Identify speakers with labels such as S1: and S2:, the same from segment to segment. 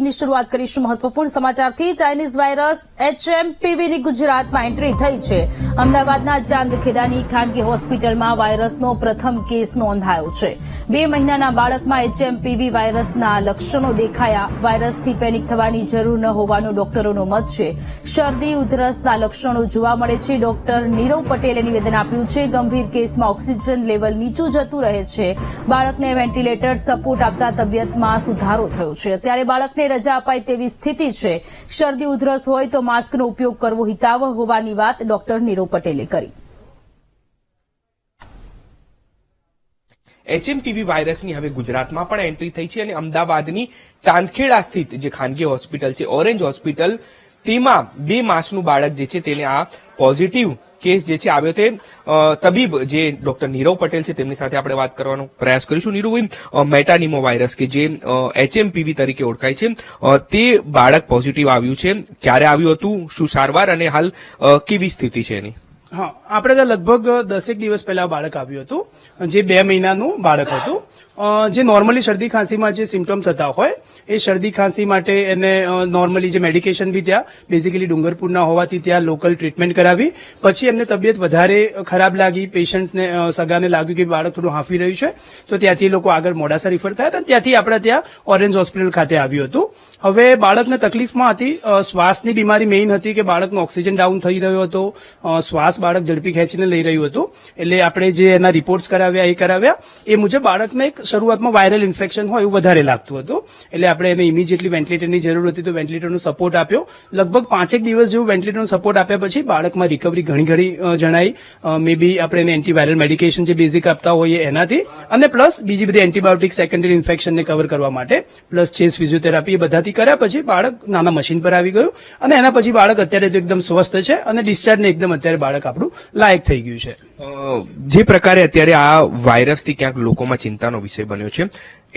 S1: બુલેટિનની શરૂઆત કરીશું મહત્વપૂર્ણ સમાચારથી। ચાઇનીઝ વાયરસ HMPVની ગુજરાતમાં એન્ટ્રી થઈ છે। અમદાવાદના ચાંદખેડાની ખાનગી હોસ્પિટલમાં વાયરસનો પ્રથમ કેસ નોંધાયો છે। 2 મહિનાના બાળકમાં HMPV વાયરસના લક્ષણો દેખાયા। વાયરસથી પેનિક થવાની જરૂર ન હોવાનો ડોક્ટરોનો મત છે। શરદી ઉધરસના લક્ષણો જોવા મળે છે। ડોક્ટર નીરવ પટેલે નિવેદન આપ્યું છે। ગંભીર કેસમાં ઓક્સિજન લેવલ નીચું જતું રહે છે। બાળકને વેન્ટિલેટર સપોર્ટ આપતા તબિયતમાં સુધારો થયો છે। અત્યારે બાળકને રજા અપાય તેવી સ્થિતિ છે। શરદી ઉધરસ હોય તો માસ્કનો ઉપયોગ કરવો હિતાવહ હોવાની વાત ડોક્ટર નીરવ પટેલે કરી।
S2: HMPV વાયરસની હવે ગુજરાતમાં પણ એન્ટ્રી થઈ છે અને અમદાવાદની ચાંદખેડા સ્થિત જે ખાનગી હોસ્પિટલ છે ઓરેન્જ હોસ્પિટલ તેમાં 2 માસનું બાળક જે છે તેને આ પોઝિટિવ કેસ જે છે આવ્યો તે તબીબ જે ડોક્ટર નીરવ પટેલ છે તેમની સાથે આપણે વાત કરવાનો પ્રયાસ કરીશું। નીરવભાઈ, મેટાનિમો વાયરસ કે જે HMPV તરીકે ઓળખાય છે તે બાળક પોઝિટિવ આવ્યું છે, ક્યારે આવ્યું હતું, શું સારવાર અને હાલ કેવી સ્થિતિ છે એની?
S3: હા, આપણે ત્યાં લગભગ 10 દિવસ પહેલા બાળક આવ્યું હતું, જે 2 મહિનાનું બાળક હતું। જે નોર્મલી શરદી ખાંસીમાં જે સિમ્પટમ થતા હોય એ શરદી ખાંસી માટે એને નોર્મલી જે મેડિકેશન બી ત્યાં બેઝિકલી ડુંગરપુરના હોવાથી ત્યાં લોકલ ટ્રીટમેન્ટ કરાવી। પછી એમને તબિયત વધારે ખરાબ લાગી, પેશન્ટ્સને સગાને લાગ્યું કે બાળક થોડું હાંફી રહ્યું છે, તો ત્યાંથી લોકો આગળ મોડાસા રિફર થયા હતા। ત્યાંથી આપણે ત્યાં ઓરેન્જ હોસ્પિટલ ખાતે આવ્યું હતું। હવે બાળકને તકલીફમાં હતી, શ્વાસની બીમારી મેઇન હતી કે બાળકનો ઓક્સિજન ડાઉન થઈ રહ્યો હતો, શ્વાસ બાળક ઝડપી ખેંચીને લઈ રહ્યું હતું। એટલે આપણે જે એના રિપોર્ટ્સ કરાવ્યા એ મુજબ બાળકને એક શરૂઆતમાં વાયરલ ઇન્ફેક્શન હોય એવું વધારે લાગતું હતું। એટલે આપણે એને ઇમિડિયેટલી વેન્ટિલેટરની જરૂર હતી તો વેન્ટિલેટરનો સપોર્ટ આપ્યો। લગભગ 5 દિવસ જેવું વેન્ટિલેટરનો સપોર્ટ આપ્યા પછી બાળકમાં રિકવરી ઘણી જણાઈ। મે બી આપણે એને એન્ટીવાયરલ મેડિકેશન જે બેઝિક આપતા હોઈએ એનાથી, અને પ્લસ બીજી બધી એન્ટીબાયોટિક સેકન્ડરી ઇન્ફેક્શનને કવર કરવા માટે, પ્લસ ચેસ્ટ ફિઝિયોથેરાપી એ બધાથી કર્યા પછી બાળક નાના મશીન પર આવી ગયું અને એના પછી બાળક અત્યારે તો એકદમ સ્વસ્થ છે અને ડિસ્ચાર્જને એકદમ અત્યારે બાળક આપણું લાયક થઈ ગયું છે।
S2: જે પ્રકારે અત્યારે આ વાયરસથી ક્યાંક લોકોમાં ચિંતાનો વિષય બન્યો છે,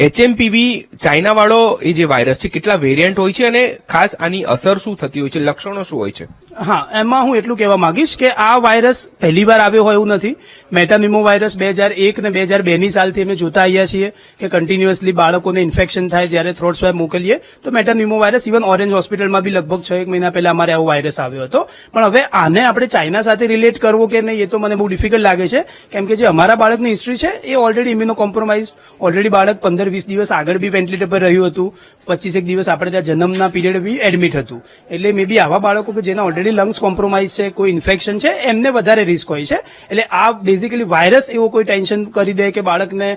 S2: HMPV ચાઇના વાળો એ જે વાયરસ છે કેટલા વેરિયન્ટ હોય છે અને ખાસ આની અસર શું થતી હોય છે, લક્ષણો શું હોય છે?
S3: હા, એમાં હું એટલું કહેવા માંગીશ કે આ વાયરસ પહેલીવાર આવ્યો હોય એવું નથી। મેટાનિમો વાયરસ 2001 ને 2002 ની સાલથી અમે જોતા આવ્યા છીએ કે કન્ટિન્યુઅસલી બાળકોને ઇન્ફેક્શન થાય ત્યારે થ્રોટ સ્વેબ મોકલીએ તો મેટાનિમો વાયરસ ઇવન ઓરેન્જ હોસ્પિટલમાં બી લગભગ 6-1 મહિના પહેલા અમારે આવો વાયરસ આવ્યો હતો। પણ હવે આને આપણે ચાઇના સાથે રિલેટ કરવો કે નહીં એ તો મને બહુ ડિફિકલ્ટ લાગે છે, કેમ કે જે અમારા બાળકની હિસ્ટ્રી છે એ ઓલરેડી ઇમ્યુનો કોમ્પ્રોમાઇઝ, ઓલરેડી બાળક 15-20 દિવસ આગળ બી વેન્ટિલેટર પર રહ્યું હતું, 25 દિવસ આપણે ત્યાં જન્મના પીરિયડ બી એડમિટ હતું। એટલે મે બી આવા બાળકો કે જેના ઓલરેડી લંગ્સ કોમ્પ્રોમાઇઝ છે, કોઈ ઇન્ફેક્શન છે, એમને વધારે રિસ્ક હોય છે। એટલે આ બેઝિકલી વાયરસ એવો કોઈ ટેન્શન કરી દે કે બાળકને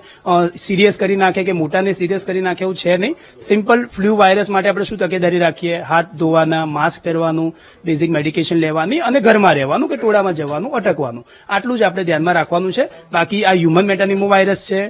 S3: સિરિયસ કરી નાખે કે મોટાને સિરિયસ કરી નાખે એવું છે નહીં। સિમ્પલ ફ્લૂ વાયરસ માટે આપણે શું તકેદારી રાખીએ? હાથ ધોવાના, માસ્ક પહેરવાનું, બેઝિક મેડિકેશન લેવાની અને ઘરમાં રહેવાનું કે ટોળામાં જવાનું અટકવાનું, આટલું જ આપણે ધ્યાનમાં રાખવાનું છે। બાકી આ હ્યુમન મેટાનિમો વાયરસ છે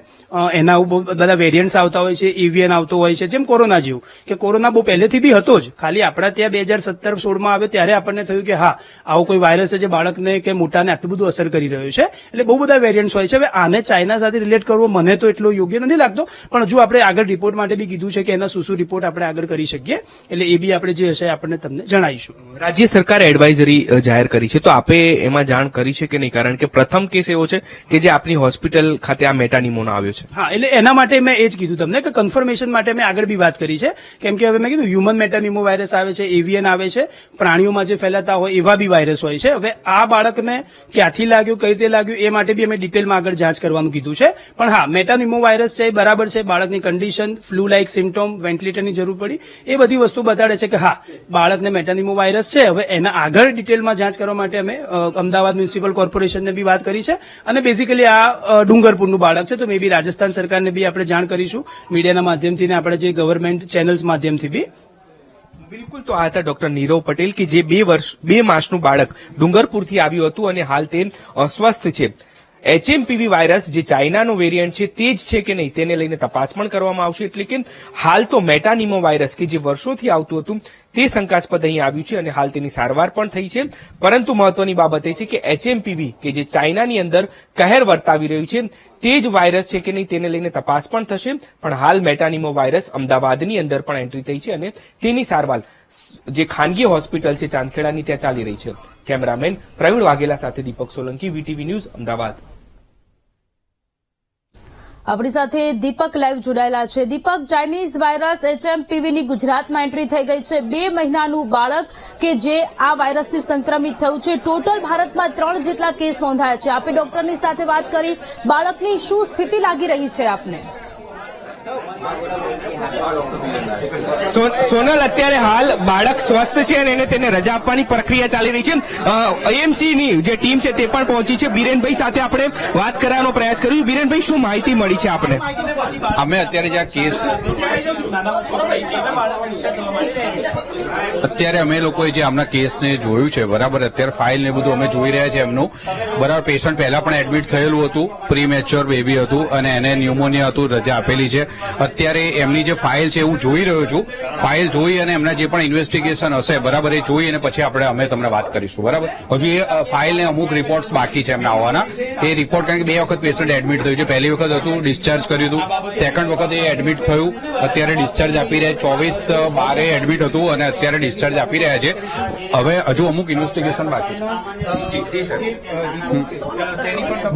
S3: એના બહુ બધા વેરિયન્ટ્સ આવતા હોય છે, એવિયન આવતો હોય છે, જેમ કોરોના જેવું કે કોરોના બહુ પહેલેથી બી હતો જ, ખાલી આપણા ત્યાં 2017-16 આવ્યો ત્યારે આપણને થયું કે હા આવો કોઈ વાયરસ છે જે બાળકને કે મોટાને આટલું બધું અસર કરી રહ્યું છે। એટલે બહુ બધા વેરિયન્ટ્સ હોય છે। હવે આને ચાઇના સાથે રિલેટ કરવો મને તો એટલો યોગ્ય નથી લાગતો, પણ હજુ આપણે આગળ રિપોર્ટ માટે બી કીધું છે કે એના શું રિપોર્ટ આપણે આગળ કરી શકીએ, એટલે એ બી આપણે જે હશે આપણને તમને જણાવીશું।
S2: રાજ્ય સરકારે એડવાઇઝરી જાહેર કરી છે તો આપે એમાં જાણ કરી છે કે નહીં? કારણ કે પ્રથમ કેસ એવો છે કે જે આપની હોસ્પિટલ ખાતે આ મેટાનિમોનો આવ્યો છે।
S3: હા, એટલે એના માટે મેં એ જ કીધું તમને કે કન્ફર્મેશન માટે મેં આગળ બી વાત કરી છે, કેમ કે હવે મેં કીધું હ્યુમન મેટાનિમો વાયરસ આવે છે, એવિયન આવે છે, પ્રાણીઓમાં જે ફેલાતા હોય એવા બી વાયરસ હોય છે। હવે આ બાળકને ક્યાંથી લાગ્યું, કઈ રીતે લાગ્યું એ માટે બી અમે ડિટેલમાં આગળ જાંચ કરવાનું કીધું છે। પણ હા, મેટાનિમો વાયરસ છે બરાબર છે, બાળકની કન્ડિશન, ફ્લૂ લાઇક સિમ્પટોમ, વેન્ટિલેટરની જરૂર પડી, એ બધી વસ્તુ બતાડે છે કે હા બાળકને મેટાનિમો વાયરસ છે। હવે એના આગળ ડિટેલમાં જાંચ કરવા માટે અમે અમદાવાદ મ્યુનિસિપલ કોર્પોરેશનને બી વાત કરી છે અને બેઝિકલી આ ડુંગરપુરનું બાળક છે તો મે બી રાજસ્થાન સરકારને બી આપણે જાણ કરીશું મીડિયાના માધ્યમથી ને આપણે જે ગવર્મેન્ટ ચેનલ્સ માધ્યમથી બી।
S2: બિલકુલ, તો આ હતા ડોક્ટર નીરવ પટેલ કે જે 2 માસનું બાળક ડુંગરપુરથી આવ્યું હતું અને હાલ તે સ્વસ્થ છે। HMPV વાયરસ જે ચાઇનાનો વેરિયન્ટ છે તે જ છે કે નહીં તેને લઈને તપાસ પણ કરવામાં આવશે। એટલે કે હાલ તો મેટાનિમો વાયરસ કે જે વર્ષોથી આવતું હતું તે શંકાસ્પદ અહીં આવ્યું છે અને હાલ તેની સારવાર પણ થઈ છે। પરંતુ મહત્વની બાબત એ છે કે HMPV કે જે ચાઇનાની અંદર કહેર વર્તાવી રહ્યું છે તે જ વાયરસ છે કે નહીં તેને લઈને તપાસ પણ થશે। પણ હાલ મેટાનિમો વાયરસ અમદાવાદની અંદર પણ એન્ટ્રી થઈ છે અને તેની સારવાર જે ખાનગી હોસ્પિટલ છે ચાંદખેડાની ત્યાં ચાલી રહી છે। કેમેરામેન પ્રવીણ વાઘેલા સાથે દીપક સોલંકી, VTV ન્યૂઝ, અમદાવાદ।
S1: આપણી સાથે દીપક લાઈવ જોડાયેલા છે. દીપક, ચાઇનીઝ વાયરસ HMPVની ગુજરાતમાં એન્ટ્રી થઈ ગઈ છે. 2 મહિનાનું બાળક કે જે આ વાયરસથી સંક્રમિત થયું છે. ટોટલ ભારતમાં 3 જેટલા કેસ નોંધાયા છે. આપે ડોક્ટરની સાથે વાત કરી, બાળકની શું સ્થિતિ લાગી રહી છે આપને?
S2: સોનલ, અત્યારે હાલ બાળક સ્વસ્થ છે અને તેને રજા આપવાની પ્રક્રિયા ચાલી રહી છે. AMC ની જે ટીમ છે તે પણ પહોંચી છે. બીરેનભાઈ સાથે આપણે વાત કરવાનો પ્રયાસ કર્યો. બીરેનભાઈ, શું માહિતી મળી છે આપને?
S4: અમે અત્યારે જે કેસ અમે લોકોએ જે આમના કેસને જોયું છે, બરાબર, અત્યારે ફાઇલ ને બધું અમે જોઈ રહ્યા છે એમનું, બરાબર. પેશન્ટ પહેલા પણ એડમિટ થયેલું હતું, પ્રીમેચ્યોર બેબી હતું અને એને ન્યુમોનિયા હતું, રજા આપેલી છે. અત્યારે એમની જે ફાઇલ છે હું જોઈ રહ્યો છું. ફાઇલ જોઈ અને એમના જે પણ ઇન્વેસ્ટિગેશન હશે, બરાબર, એ જોઈ અને પછી અમે તમને વાત કરીશું, બરાબર. હજુ એ ફાઇલ ને અમુક રિપોર્ટ્સ બાકી છે એમના આવવાના. એ રિપોર્ટ, કારણ કે 2 વખત પેશન્ટ એડમિટ થયું છે. પહેલી વખત હતું, ડિસ્ચાર્જ કર્યું હતું. સેકન્ડ વખત એ એડમિટ થયું, અત્યારે ડિસ્ચાર્જ આપી રહ્યા. 24/12 એડમિટ હતું અને અત્યારે ડિસ્ચાર્જ આપી રહ્યા છે. હવે હજુ અમુક ઇન્વેસ્ટિગેશન બાકી છે.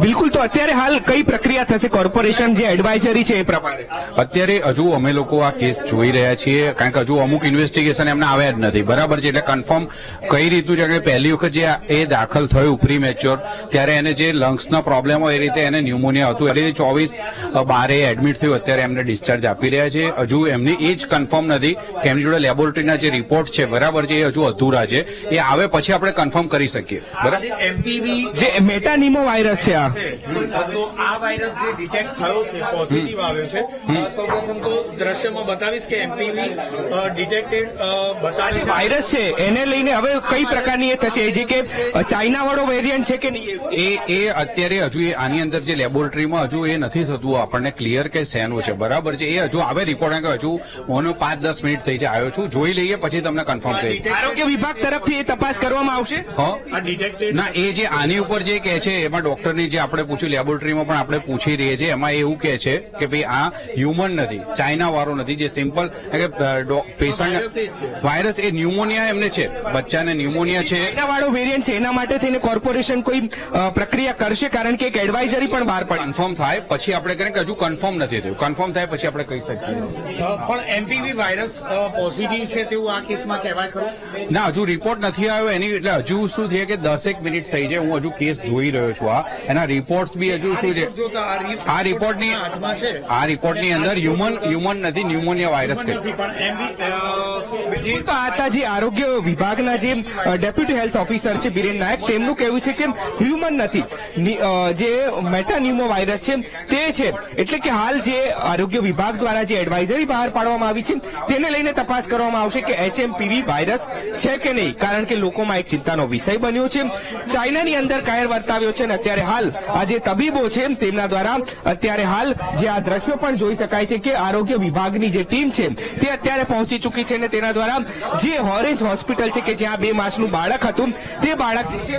S2: બિલકુલ. તો અત્યારે હાલ કઈ પ્રક્રિયા થશે? કોર્પોરેશન જે એડવાઇઝરી છે એ પ્રમાણે
S4: અત્યારે હજુ અમે લોકો આ કેસ જોઈ રહ્યા છીએ, કારણ કે હજુ અમુક ઇન્વેસ્ટિગેશન એમને આવ્યા જ નથી, બરાબર છે. એટલે કન્ફર્મ કઈ રીતનું છે કે પહેલી વખત જે એ દાખલ થયું પ્રીમેચ્યોર, ત્યારે એને જે લંગ્સનો પ્રોબ્લેમ હોય એ રીતે એને ન્યુમોનિયા હતું. એટલે 24/12 એડમિટ થયું, અત્યારે એમને ડિસ્ચાર્જ આપી રહ્યા છે. હજુ એમની એ જ કન્ફર્મ નથી કે એમની જોડે લેબોરેટરીના જે રિપોર્ટ છે, બરાબર છે, એ હજુ અધૂરા છે. એ આવે પછી આપણે કન્ફર્મ કરી શકીએ, બરાબર.
S5: એમપીવી
S2: જે મેટાનિમો વાયરસ છે આ,
S5: તો આ વાયરસ જે ડિટેક્ટ થયો છે, પોઝિટિવ આવ્યો છે, સૌપ્રથમ તો દ્રશ્યમાં બતાવીશ કે એમપીવી ડિટેક્ટેડ બતાવે છે.
S2: વાયરસ છે એને લઈને હવે કઈ પ્રકારની એ થશે? જે કે ચાઇના વાળો વેરિયન્ટ છે કે નહીં?
S4: એ અત્યારે હજુ આની અંદર જે લેબોરેટરીમાં હજુ એ નથી થતું આપણને ક્લિયર કે શેનું છે, બરાબર છે. એ હજુ આવે રિપોર્ટ, કે હજુ હું 5-10 મિનિટ થઈ છે આવ્યો છું, જોઈ લઈએ પછી તમને કન્ફર્મ કરીશ.
S2: આરોગ્ય વિભાગ તરફથી એ તપાસ કરવામાં આવશે.
S4: હા,
S5: આ ડિટેક્ટેડ
S4: ના, એ જે આની ઉપર જે કહે છે એમાં ડોક્ટરની જે આપણે પૂછ્યું, લેબોરેટરીમાં પણ આપણે પૂછી રહીએ છીએ, એમાં એવું કહે છે કે ભાઈ આ હ્યુમન નથી, ચાઇના વાળો નથી. જે સિમ્પલ પેશન્ટ વાયરસ એ ન્યુમોનિયા એમને છે, બચ્ચાને ન્યુમોનિયા છે.
S2: ચાઇના વાળો વેરિયન્ટ છે, એના માટે થઈને કોર્પોરેશન કોઈ પ્રક્રિયા કરશે? કારણ કે એક એડવાઇઝરી પણ બહાર પડી.
S4: કન્ફર્મ થાય પછી આપણે કરીએ, કે હજુ કન્ફર્મ નથી થયું. કન્ફર્મ થાય પછી આપણે કહી શકીએ.
S5: પણ એમપીવી વાયરસ પોઝિટિવ છે તેવું આ કેસમાં કહેવાય ખરું?
S4: ના, હજુ રિપોર્ટ નથી આવ્યો એની, એટલે હજુ શું છે કે 10 મિનિટ થઈ છે, હું હજુ કેસ જોઈ રહ્યો છું. એના રિપોર્ટ્સ બી હજુ શું છે, આ રિપોર્ટની અંદર હ્યુમન નથી, ન્યુમોનિયા વાયરસ કહે.
S2: તો આતા જે આરોગ્ય વિભાગના જે ડેપ્યુટી હેલ્થ ઓફિસર છે બીરેન નાયક, તેમનું કહેવું છે કે હ્યુમન નથી, જે મેટાન્યુમો વાયરસ છે તે છે. એટલે કે હાલ જે આરોગ્ય વિભાગ દ્વારા જે એડવાઇઝરી બહાર પાડવામાં આવી છે તેને લઈને તપાસ કરવામાં આવશે કે HMPV વાયરસ છે કે નહીં. કારણ કે લોકોમાં એક ચિંતાનો વિષય બન્યો છે. ચાઇનાની અંદર કાયર વર્તાવ્યો છે અને અત્યારે હાલ આ જે તબીબો છે તેમના દ્વારા અત્યારે હાલ જે આ દ્રશ્યો પણ જોઈ શકાય છે કે આરોગ્ય વિભાગની જે ટીમ છે તે અત્યારે પહોંચી ચૂકી છે અને તેના દ્વારા જે ઓરેન્જ હોસ્પિટલ છે કે જ્યાં 2 માસનું બાળક હતું તે બાળક જે છે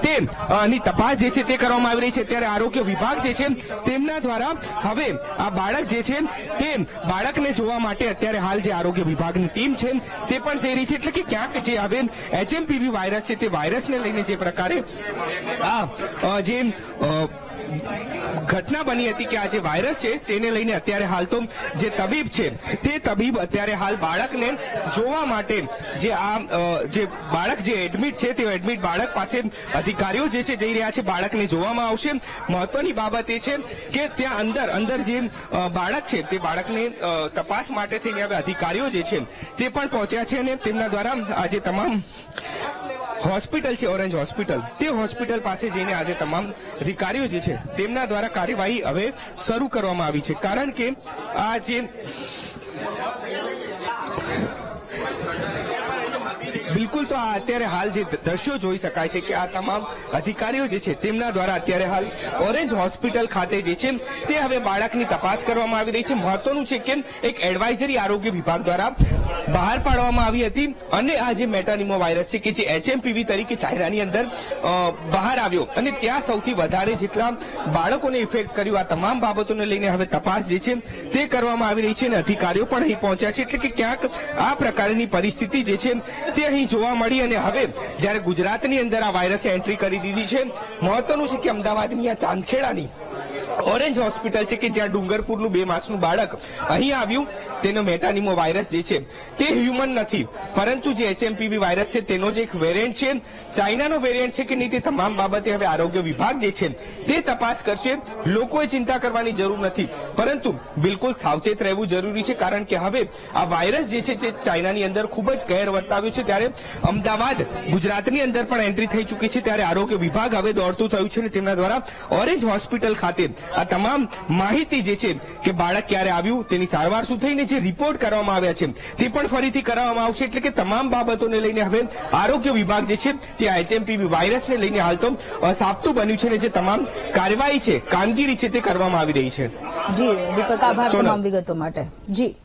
S2: તેની તપાસ જે છે તે કરવામાં આવી રહી છે. ત્યારે આરોગ્ય વિભાગ જે છે તેમના દ્વારા હવે આ બાળક જે છે તે બાળકને જોવા માટે અત્યારે હાલ જે આરોગ્ય વિભાગની ટીમ છે તે પણ જઈ રહી છે. એટલે કે ક્યાંક જે હવે HMPV વાયરસ છે તે વાયરસને લઈને જે પ્રકારે આ જે ઘટના બની હતી કે આ જે વાયરસ છે તેને લઈને અત્યારે હાલ તો જે તબીબ છે તે તબીબ અત્યારે હાલ બાળકને જોવા માટે જે જે બાળક જે એડમિટ છે તે એડમિટ બાળક પાસે અધિકારીઓ જે છે જઈ રહ્યા છે, બાળકને જોવામાં આવશે. મહત્વની બાબત એ છે કે ત્યાં અંદર જે બાળક છે તે બાળકને તપાસ માટે થઈને હવે અધિકારીઓ જે છે તે પણ પહોંચ્યા છે અને તેમના દ્વારા આજે તમામ હોસ્પિટલ છે ઓરેન્જ હોસ્પિટલ, તે હોસ્પિટલ પાસે જઈને આજે તમામ અધિકારીઓ જે છે તેમના દ્વારા કાર્યવાહી હવે શરૂ કરવામાં આવી છે. કારણ કે આ જે બિલકુલ તો આ અત્યારે હાલ જે દ્રશ્યો જોઈ શકાય છે કે આ તમામ અધિકારીઓ જે છે તેમના દ્વારા અત્યારે હાલ ઓરેન્જ હોસ્પિટલ ખાતે જે છે તે હવે બાળકની તપાસ કરવામાં આવી રહી છે. મહત્વનું છે કે એક એડવાઇઝરી આરોગ્ય વિભાગ દ્વારા બહાર પાડવામાં આવી હતી અને આ જે મેટાનિમો વાયરસ છે કે જે HMPV તરીકે ચાઇનાની અંદર બહાર આવ્યો અને ત્યાં સૌથી વધારે જેટલા બાળકોને ઇફેક્ટ કર્યું, આ તમામ બાબતોને લઈને હવે તપાસ જે છે તે કરવામાં આવી રહી છે અને અધિકારીઓ પણ અહીં પહોંચ્યા છે. એટલે કે ક્યાંક આ પ્રકારની પરિસ્થિતિ જે છે તે અહીં જોવા મળી અને હવે જ્યારે ગુજરાતની અંદર આ વાયરસે એન્ટ્રી કરી દીધી છે. મહત્વનું છે કે અમદાવાદની આ ચાંદખેડાની ઓરેન્જ હોસ્પિટલ છે કે જ્યાં ડુંગરપુરનું 2 માસનું બાળક અહીં આવ્યું, તેનો મેટાનિમો વાયરસ જે છે તે હ્યુમન નથી, પરંતુ જે HMPV વાયરસ છે તેનો જે એક વેરિયન્ટ છે, ચાઇનાનો વેરિયન્ટ છે કે નહીં, તે તમામ બાબતે હવે આરોગ્ય વિભાગ જે છે તે તપાસ કરશે. લોકોએ ચિંતા કરવાની જરૂર નથી, પરંતુ બિલકુલ સાવચેત રહેવું જરૂરી છે, કારણ કે હવે આ વાયરસ જે છે તે ચાઇનાની અંદર ખૂબ જ કહેર વર્તાવ્યો છે. ત્યારે અમદાવાદ ગુજરાતની અંદર પણ એન્ટ્રી થઈ ચૂકી છે. ત્યારે આરોગ્ય વિભાગ હવે દોડતું થયું છે અને તેમના દ્વારા ઓરેન્જ હોસ્પિટલ ખાતે આ તમામ માહિતી જે છે કે બાળક ક્યારે આવ્યું, તેની સારવાર શું થઈને જે રિપોર્ટ કરવામાં આવ્યા છે તે પણ ફરીથી કરાવવામાં આવશે. એટલે કે તમામ બાબતોને લઈને હવે આરોગ્ય વિભાગ જે છે તે HMPV વાયરસને લઈને હાલ તો સાબતું બન્યું છે અને જે તમામ કાર્યવાહી છે, કામગીરી છે તે કરવામાં આવી રહી છે.
S1: જી દીપક, આભાર
S2: સોનલ.
S1: તમામ વિગતો માટે. જી.